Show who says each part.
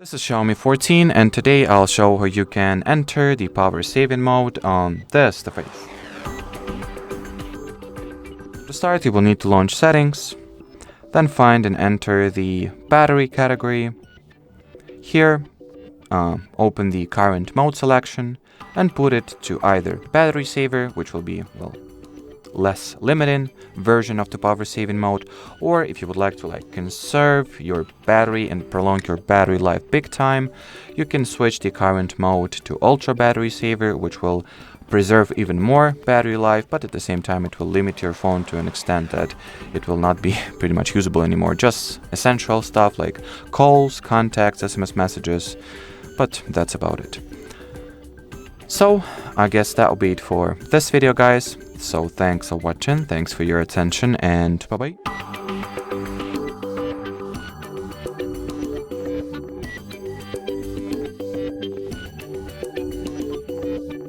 Speaker 1: This is Xiaomi 14 and today I'll show how you can enter the power saving mode on this device. To start, you will need to launch settings, then find and enter the battery category. Here, open the current mode selection and put it to either battery saver, which will be, less limiting version of the power saving mode, or if you would like to conserve your battery and prolong your battery life big time, you can switch the current mode to ultra battery saver, which will preserve even more battery life, but at the same time it will limit your phone to an extent that it will not be pretty much usable anymore. Just essential stuff like calls, contacts, SMS messages, but that's about it. So I guess that'll be it for this video, guys. So thanks for watching, thanks for your attention, and bye-bye.